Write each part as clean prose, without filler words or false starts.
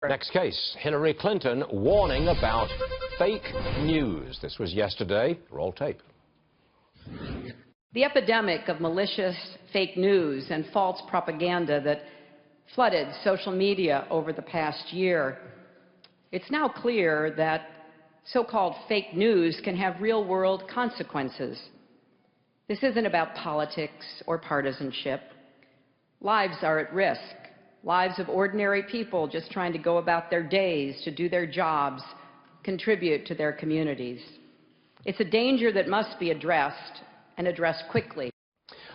Next case, Hillary Clinton warning about fake news. This was yesterday. Roll tape. The epidemic of malicious fake news and false propaganda that flooded social media over the past year. It's now clear that so-called fake news can have real-world consequences. This isn't about politics or partisanship. Lives are at risk. Lives of ordinary people just trying to go about their days, to do their jobs, contribute to their communities. It's a danger that must be addressed, and addressed quickly.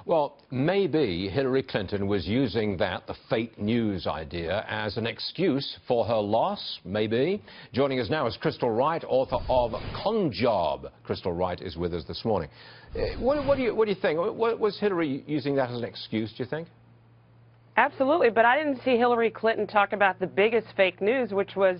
Well, maybe Hillary Clinton was using the fake news idea, as an excuse for her loss, maybe. Joining us now is Crystal Wright, author of Job. Crystal Wright is with us this morning. What do you think? Was Hillary using that as an excuse, do you think? Absolutely, but I didn't see Hillary Clinton talk about the biggest fake news, which was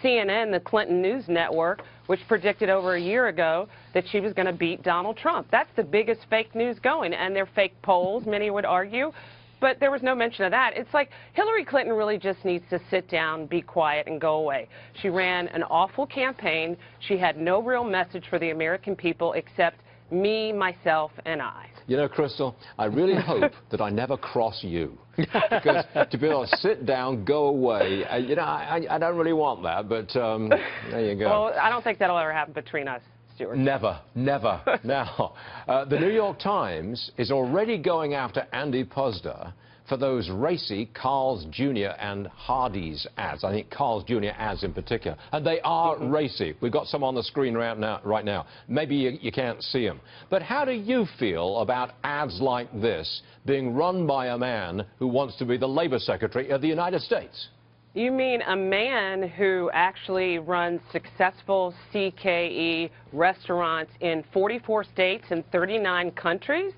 CNN, the Clinton News Network, which predicted over a year ago that she was going to beat Donald Trump. That's the biggest fake news going, and they're fake polls, many would argue, but there was no mention of that. It's like Hillary Clinton really just needs to sit down, be quiet, and go away. She ran an awful campaign. She had no real message for the American people except me, myself, and I. You know, Crystal, I really hope that I never cross you. Because to be able to sit down, go away, you know, I don't really want that, but there you go. Well, I don't think that'll ever happen between us, Stuart. Never, never. Now, the New York Times is already going after Andy Posner for those racy Carl's Jr. and Hardee's ads. I think Carl's Jr. ads in particular. And they are racy. We've got some on the screen right now. Maybe you can't see them. But how do you feel about ads like this being run by a man who wants to be the Labor Secretary of the United States? You mean a man who actually runs successful CKE restaurants in 44 states and 39 countries?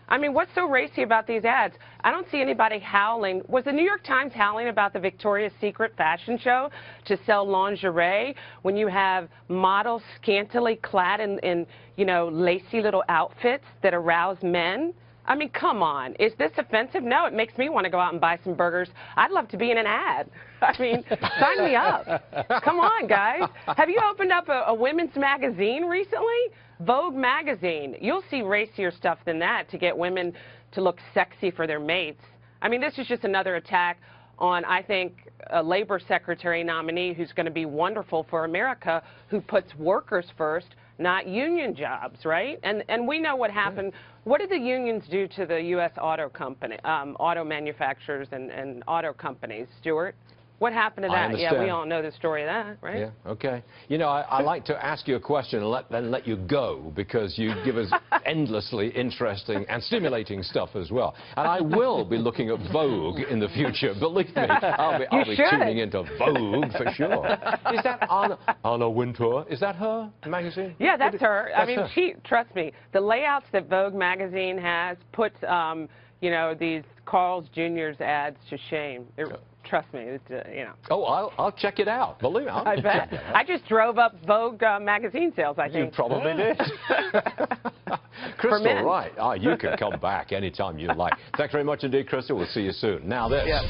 I mean, what's so racy about these ads? I don't see anybody howling. Was the New York Times howling about the Victoria's Secret fashion show to sell lingerie when you have models scantily clad in you know, lacy little outfits that arouse men? I mean, come on. Is this offensive? No, it makes me want to go out and buy some burgers. I'd love to be in an ad. I mean, sign me up. Come on, guys. Have you opened up a women's magazine recently? Vogue magazine. You'll see racier stuff than that to get women to look sexy for their mates. I mean, this is just another attack on, I think, a Labor Secretary nominee who's going to be wonderful for America, who puts workers first, not union jobs, right? And we know what happened. What did the unions do to the U.S. auto company, auto manufacturers and auto companies, Stuart? What happened to that? Yeah, we all know the story of that, right? Yeah, okay. You know, I like to ask you a question and then let you go, because you give us endlessly interesting and stimulating stuff as well. And I will be looking at Vogue in the future. Believe me, I'll be tuning into Vogue for sure. Is that Anna Wintour? Is that her magazine? Yeah, that's her. I mean, trust me, the layouts that Vogue magazine has puts, you know, these Carl's Jr.'s ads to shame. Trust me, it's, you know. Oh, I'll check it out. Believe me. I bet. I just drove up Vogue magazine sales, I think. You probably did. Crystal, right. You can come back anytime you like. Thanks very much indeed, Crystal. We'll see you soon. Now this. Yeah.